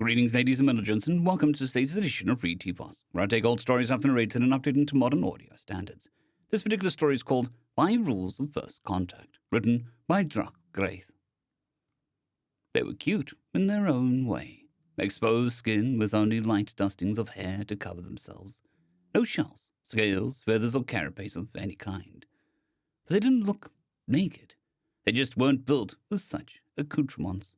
Greetings, ladies and gentlemen, and welcome to today's edition of Re421, where I take old stories after narrated and update into modern audio standards. This particular story is called 5 Rules of First Contact, written by Druck Graith. They were cute in their own way. Exposed skin with only light dustings of hair to cover themselves. No shells, scales, feathers, or carapace of any kind. But they didn't look naked. They just weren't built with such accoutrements.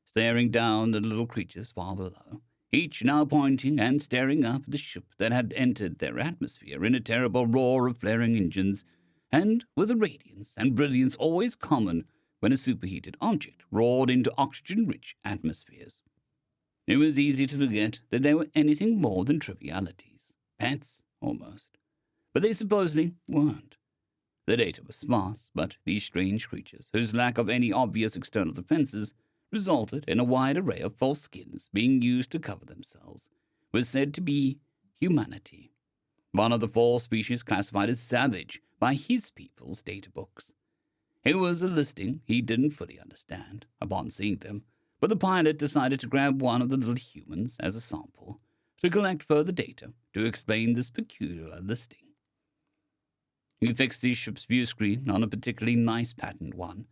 Staring down at the little creatures far below, each now pointing and staring up at the ship that had entered their atmosphere in a terrible roar of flaring engines, and with a radiance and brilliance always common when a superheated object roared into oxygen-rich atmospheres. It was easy to forget that they were anything more than trivialities, pets almost, but they supposedly weren't. The data was sparse, but these strange creatures, whose lack of any obvious external defenses resulted in a wide array of false skins being used to cover themselves, was said to be humanity, one of the 4 species classified as savage by his people's data books. It was a listing he didn't fully understand upon seeing them, but the pilot decided to grab one of the little humans as a sample to collect further data to explain this peculiar listing. He fixed his ship's view screen on a particularly nice patterned one,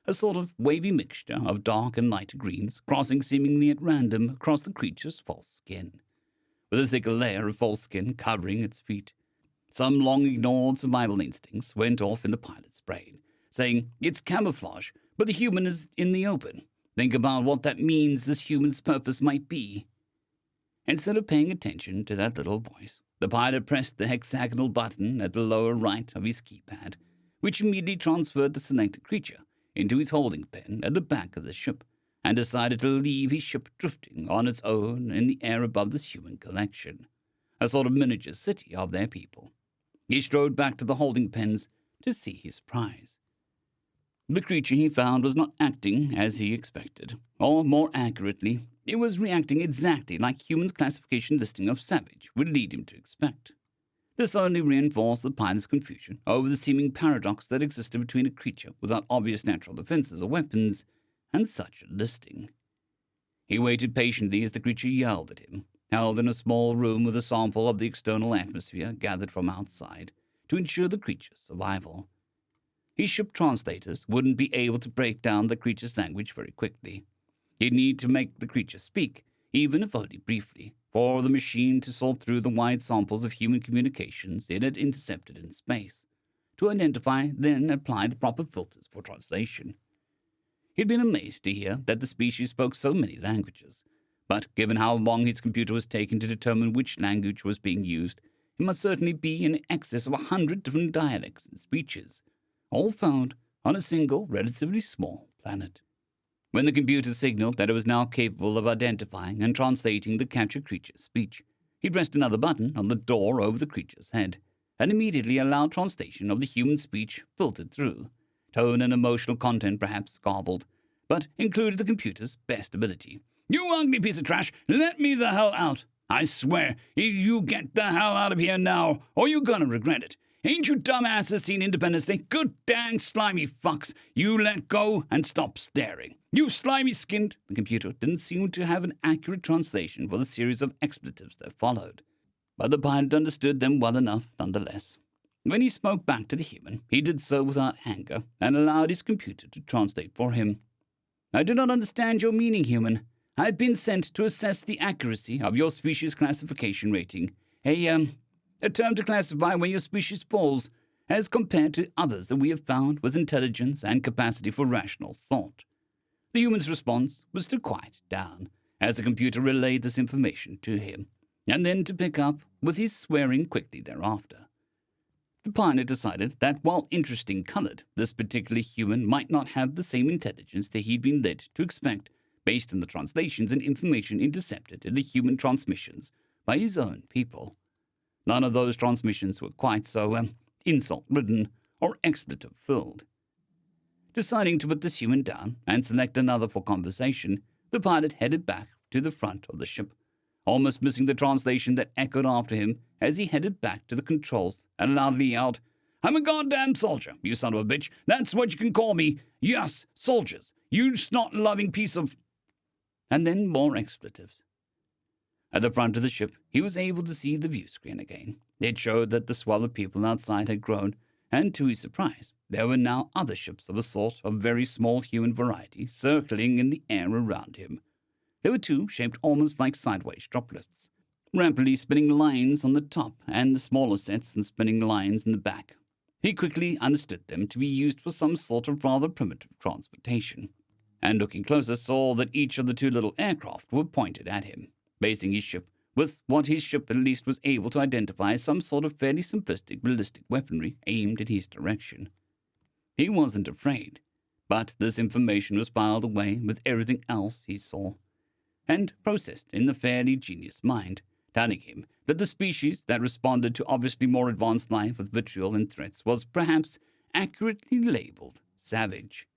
a sort of wavy mixture of dark and light greens crossing seemingly at random across the creature's false skin, with a thicker layer of false skin covering its feet. Some long-ignored survival instincts went off in the pilot's brain, saying, "It's camouflage, but the human is in the open. Think about what that means this human's purpose might be." Instead of paying attention to that little voice, the pilot pressed the hexagonal button at the lower right of his keypad, which immediately transferred the selected creature into his holding pen at the back of the ship, and decided to leave his ship drifting on its own in the air above this human collection, a sort of miniature city of their people. He strode back to the holding pens to see his prize. The creature he found was not acting as he expected, or more accurately, it was reacting exactly like humans' classification listing of savage would lead him to expect. This only reinforced the pilot's confusion over the seeming paradox that existed between a creature without obvious natural defenses or weapons and such a listing. He waited patiently as the creature yelled at him, held in a small room with a sample of the external atmosphere gathered from outside to ensure the creature's survival. His ship translators wouldn't be able to break down the creature's language very quickly. He'd need to make the creature speak, even if only briefly, for the machine to sort through the wide samples of human communications it had intercepted in space, to identify, then apply the proper filters for translation. He'd been amazed to hear that the species spoke so many languages, but given how long his computer was taking to determine which language was being used, it must certainly be in excess of 100 different dialects and speeches, all found on a single, relatively small planet. When the computer signaled that it was now capable of identifying and translating the captured creature's speech, he pressed another button on the door over the creature's head, and immediately allowed translation of the human speech filtered through, tone and emotional content perhaps garbled, but included the computer's best ability. "You ugly piece of trash, let me the hell out! I swear, you get the hell out of here now, or you're gonna regret it. Ain't you dumbasses seen Independence Day? Good dang slimy fucks. You let go and stop staring. You slimy-skinned." The computer didn't seem to have an accurate translation for the series of expletives that followed, but the pilot understood them well enough nonetheless. When he spoke back to the human, he did so without anger and allowed his computer to translate for him. "I do not understand your meaning, human. I have been sent to assess the accuracy of your species classification rating. A term to classify where your species falls as compared to others that we have found with intelligence and capacity for rational thought." The human's response was to quiet down as the computer relayed this information to him, and then to pick up with his swearing quickly thereafter. The pilot decided that while interesting colored, this particular human might not have the same intelligence that he'd been led to expect based on the translations and information intercepted in the human transmissions by his own people. None of those transmissions were quite so insult-ridden or expletive-filled. Deciding to put this human down and select another for conversation, the pilot headed back to the front of the ship, almost missing the translation that echoed after him as he headed back to the controls and loudly yelled, "I'm a goddamn soldier, you son of a bitch. That's what you can call me. Yes, soldiers. You snot-loving piece of—" and then more expletives. At the front of the ship, he was able to see the view screen again. It showed that the swell of people outside had grown, and to his surprise, there were now other ships of a sort of very small human variety circling in the air around him. There were two shaped almost like sideways droplets, rapidly spinning lines on the top and the smaller sets and spinning lines in the back. He quickly understood them to be used for some sort of rather primitive transportation, and looking closer saw that each of the two little aircraft were pointed at him, basing his ship with what his ship at least was able to identify as some sort of fairly simplistic ballistic weaponry aimed in his direction. He wasn't afraid, but this information was filed away with everything else he saw, and processed in the fairly genius mind, telling him that the species that responded to obviously more advanced life with vitriol and threats was perhaps accurately labeled savage.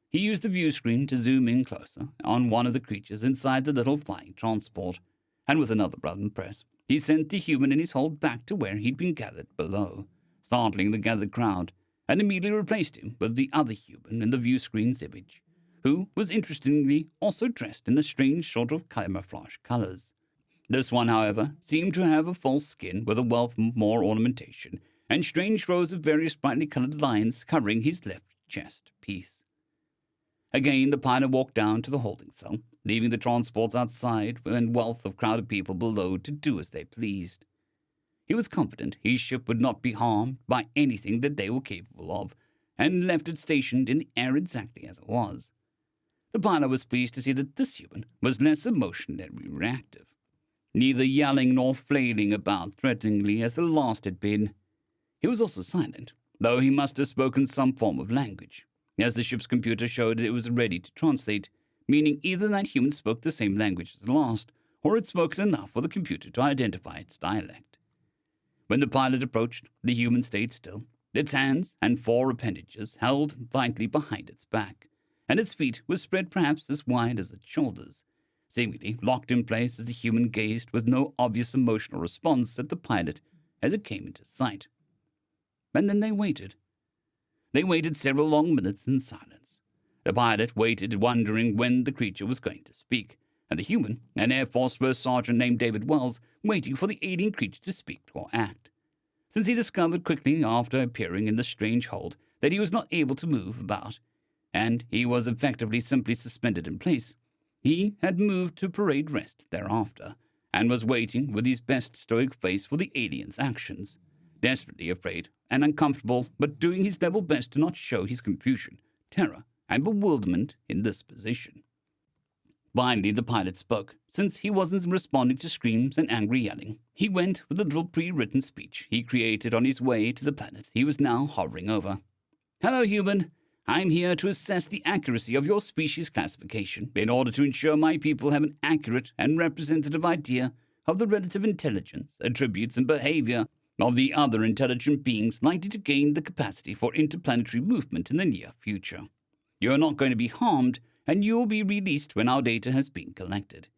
He used the view screen to zoom in closer on one of the creatures inside the little flying transport, and with another button press, he sent the human in his hold back to where he'd been gathered below, startling the gathered crowd, and immediately replaced him with the other human in the view screen's image, who was interestingly also dressed in the strange sort of camouflage colors. This one, however, seemed to have a false skin with a wealth of more ornamentation, and strange rows of various brightly colored lines covering his left chest piece. Again, the pilot walked down to the holding cell, leaving the transports outside and wealth of crowded people below to do as they pleased. He was confident his ship would not be harmed by anything that they were capable of, and left it stationed in the air exactly as it was. The pilot was pleased to see that this human was less emotionally reactive, neither yelling nor flailing about threateningly as the last had been. He was also silent, though he must have spoken some form of language, as the ship's computer showed it was ready to translate, meaning either that human spoke the same language as the last, or had spoken enough for the computer to identify its dialect. When the pilot approached, the human stayed still, its hands and four appendages held lightly behind its back, and its feet were spread perhaps as wide as its shoulders, seemingly locked in place as the human gazed with no obvious emotional response at the pilot as it came into sight. And then they waited. They waited several long minutes in silence. The pilot waited, wondering when the creature was going to speak, and the human, an Air Force First Sergeant named David Wells, waiting for the alien creature to speak or act, since he discovered quickly after appearing in the strange hold that he was not able to move about, and he was effectively simply suspended in place. He had moved to parade rest thereafter, and was waiting with his best stoic face for the alien's actions, desperately afraid and uncomfortable, but doing his level best to not show his confusion, terror, and bewilderment in this position. Finally, the pilot spoke, since he wasn't responding to screams and angry yelling. He went with a little pre-written speech he created on his way to the planet he was now hovering over. "Hello, human. I'm here to assess the accuracy of your species classification in order to ensure my people have an accurate and representative idea of the relative intelligence, attributes, and behavior of the other intelligent beings likely to gain the capacity for interplanetary movement in the near future. You're not going to be harmed, and you'll be released when our data has been collected.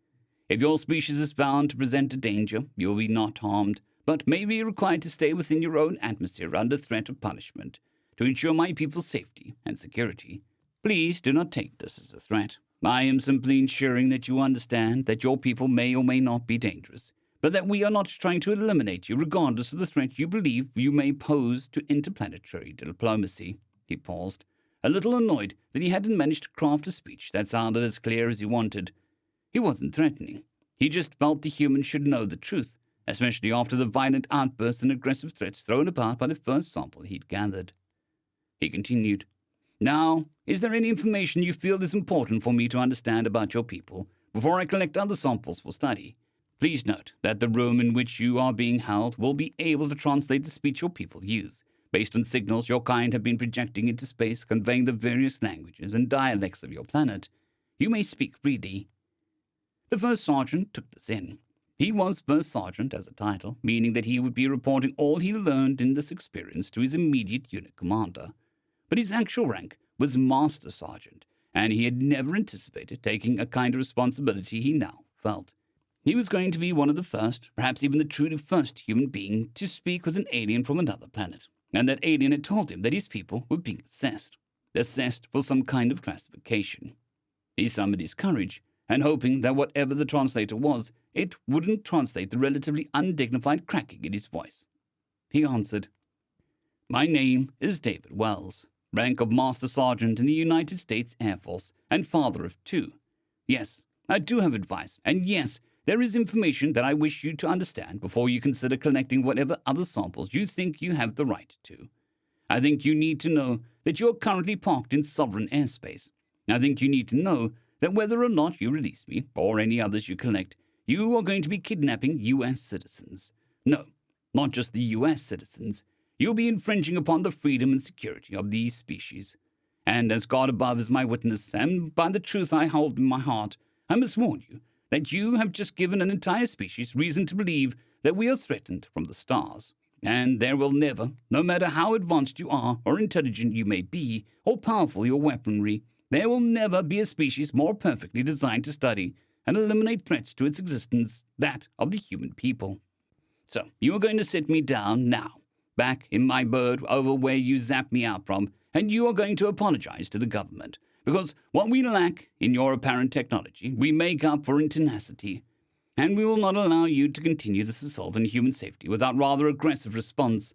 If your species is found to present a danger, you'll be not harmed, but may be required to stay within your own atmosphere under threat of punishment to ensure my people's safety and security. Please do not take this as a threat. I am simply ensuring that you understand that your people may or may not be dangerous, but that we are not trying to eliminate you regardless of the threat you believe you may pose to interplanetary diplomacy." He paused, a little annoyed that he hadn't managed to craft a speech that sounded as clear as he wanted. He wasn't threatening. He just felt the human should know the truth, especially after the violent outbursts and aggressive threats thrown about by the first sample he'd gathered. He continued, "Now, is there any information you feel is important for me to understand about your people before I collect other samples for study? Please note that the room in which you are being held will be able to translate the speech your people use, based on signals your kind have been projecting into space conveying the various languages and dialects of your planet. You may speak freely." The First Sergeant took this in. He was First Sergeant as a title, meaning that he would be reporting all he learned in this experience to his immediate unit commander. But his actual rank was Master Sergeant, and he had never anticipated taking a kind of responsibility he now felt. He was going to be one of the first, perhaps even the truly first human being to speak with an alien from another planet, and that alien had told him that his people were being assessed for some kind of classification. He summoned his courage, and hoping that whatever the translator was, it wouldn't translate the relatively undignified cracking in his voice. He answered, "My name is David Wells, rank of Master Sergeant in the United States Air Force, and father of 2. Yes, I do have advice, and yes, there is information that I wish you to understand before you consider collecting whatever other samples you think you have the right to. I think you need to know that you are currently parked in sovereign airspace. I think you need to know that whether or not you release me, or any others you collect, you are going to be kidnapping U.S. citizens. No, not just the U.S. citizens. You'll be infringing upon the freedom and security of these species. And as God above is my witness, and by the truth I hold in my heart, I must warn you that you have just given an entire species reason to believe that we are threatened from the stars. And there will never, no matter how advanced you are, or intelligent you may be, or powerful your weaponry, there will never be a species more perfectly designed to study and eliminate threats to its existence, that of the human people. So, you are going to sit me down now, back in my bird over where you zapped me out from, and you are going to apologize to the government, because what we lack in your apparent technology, we make up for in tenacity. And we will not allow you to continue this assault on human safety without rather aggressive response."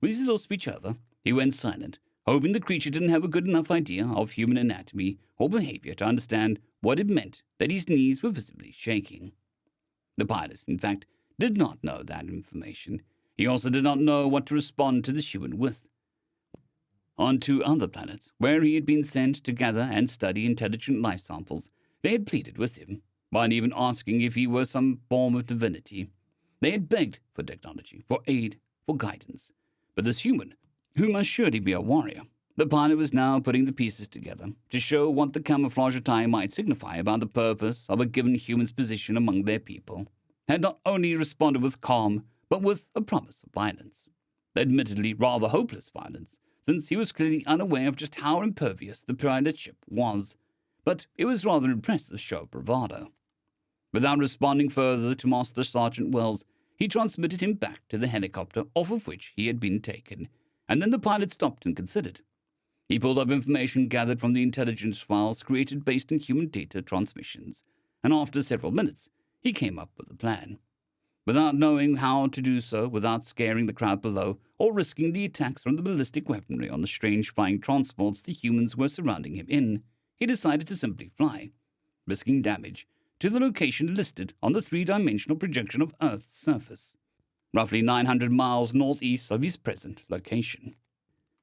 With his little speech over, he went silent, hoping the creature didn't have a good enough idea of human anatomy or behavior to understand what it meant that his knees were visibly shaking. The pilot, in fact, did not know that information. He also did not know what to respond to this human with. On 2 other planets, where he had been sent to gather and study intelligent life samples, they had pleaded with him, while even asking if he were some form of divinity. They had begged for technology, for aid, for guidance. But this human, who must surely be a warrior, the pilot was now putting the pieces together to show what the camouflage attire might signify about the purpose of a given human's position among their people, had not only responded with calm, but with a promise of violence. Admittedly rather hopeless violence, since he was clearly unaware of just how impervious the pilot ship was. But it was rather an impressive show of bravado. Without responding further to Master Sergeant Wells, he transmitted him back to the helicopter off of which he had been taken, and then the pilot stopped and considered. He pulled up information gathered from the intelligence files created based on human data transmissions, and after several minutes, he came up with a plan. Without knowing how to do so without scaring the crowd below, or risking the attacks from the ballistic weaponry on the strange flying transports the humans were surrounding him in, he decided to simply fly, risking damage, to the location listed on the 3-dimensional projection of Earth's surface, roughly 900 miles northeast of his present location.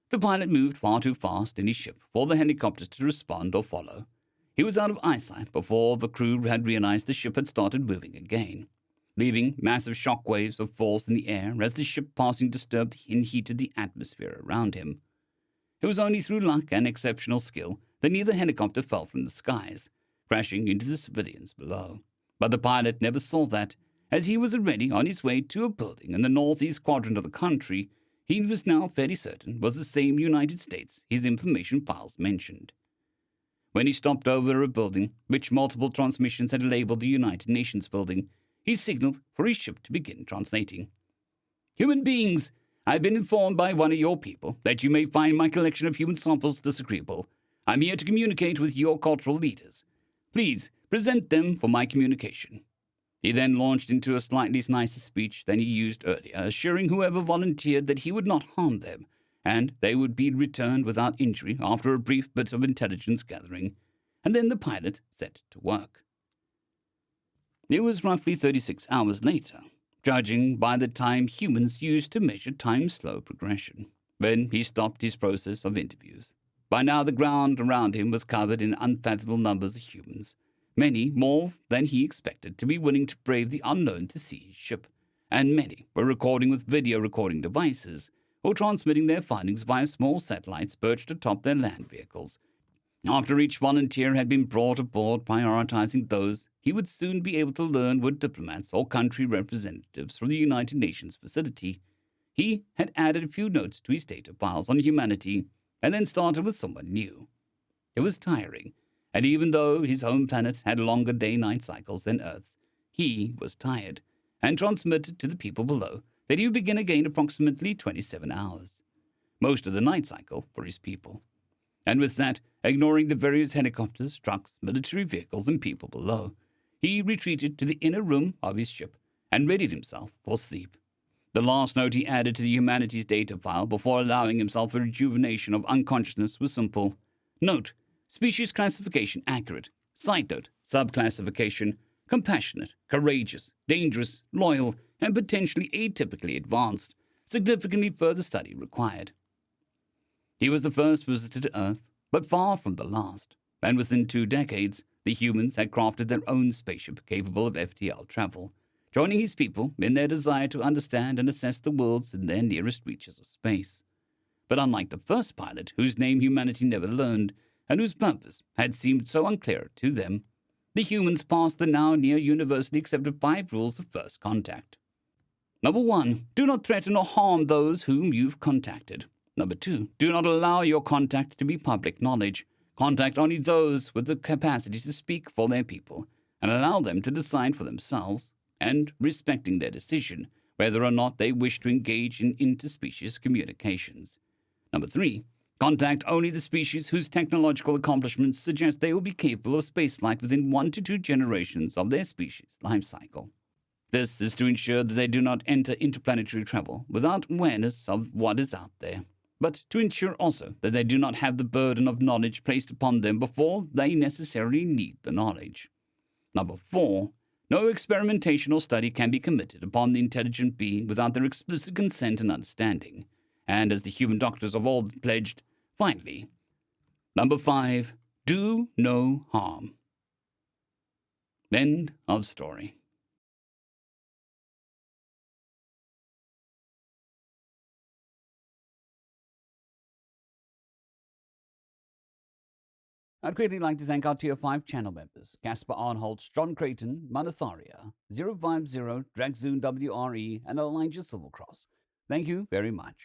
The pilot moved far too fast in his ship for the helicopters to respond or follow. He was out of eyesight before the crew had realized the ship had started moving again, leaving massive shock waves of force in the air as the ship passing disturbed and heated the atmosphere around him. It was only through luck and exceptional skill that neither helicopter fell from the skies, crashing into the civilians below. But the pilot never saw that, as he was already on his way to a building in the northeast quadrant of the country he was now fairly certain was the same United States his information files mentioned. When he stopped over a building, which multiple transmissions had labeled the United Nations building, he signaled for his ship to begin translating. "Human beings, I have been informed by one of your people that you may find my collection of human samples disagreeable. I'm here to communicate with your cultural leaders. Please present them for my communication." He then launched into a slightly nicer speech than he used earlier, assuring whoever volunteered that he would not harm them, and they would be returned without injury after a brief bit of intelligence gathering, and then the pilot set to work. It was roughly 36 hours later, judging by the time humans used to measure time's slow progression, when he stopped his process of interviews. By now the ground around him was covered in unfathomable numbers of humans, many more than he expected to be willing to brave the unknown to see his ship, and many were recording with video recording devices, or transmitting their findings via small satellites perched atop their land vehicles. After each volunteer had been brought aboard, prioritizing those he would soon be able to learn were diplomats or country representatives from the United Nations facility, he had added a few notes to his data files on humanity, and then started with someone new. It was tiring, and even though his home planet had longer day-night cycles than Earth's, he was tired, and transmitted to the people below that he would begin again approximately 27 hours, most of the night cycle for his people. And with that, ignoring the various helicopters, trucks, military vehicles, and people below, he retreated to the inner room of his ship and readied himself for sleep. The last note he added to the humanities data file before allowing himself a rejuvenation of unconsciousness was simple. Note: species classification accurate. Side note: subclassification: compassionate, courageous, dangerous, loyal, and potentially atypically advanced. Significantly further study required. He was the first visitor to Earth, but far from the last, and within 2 decades, the humans had crafted their own spaceship capable of FTL travel, joining his people in their desire to understand and assess the worlds in their nearest reaches of space. But unlike the first pilot, whose name humanity never learned, and whose purpose had seemed so unclear to them, the humans passed the now near universally accepted 5 rules of first contact. Number 1, do not threaten or harm those whom you've contacted. Number 2, do not allow your contact to be public knowledge. Contact only those with the capacity to speak for their people, and allow them to decide for themselves, and respecting their decision, whether or not they wish to engage in interspecies communications. Number 3, contact only the species whose technological accomplishments suggest they will be capable of spaceflight within 1 to 2 generations of their species' life cycle. This is to ensure that they do not enter interplanetary travel without awareness of what is out there, but to ensure also that they do not have the burden of knowledge placed upon them before they necessarily need the knowledge. Number 4, no experimentation or study can be committed upon the intelligent being without their explicit consent and understanding, and as the human doctors of old pledged, finally. Number 5, do no harm. End of story. I'd greatly like to thank our Tier 5 channel members, Casper Arnholtz, John Creighton, Manatharia, 050, Dragzoon WRE, and Elijah Silvercross. Thank you very much.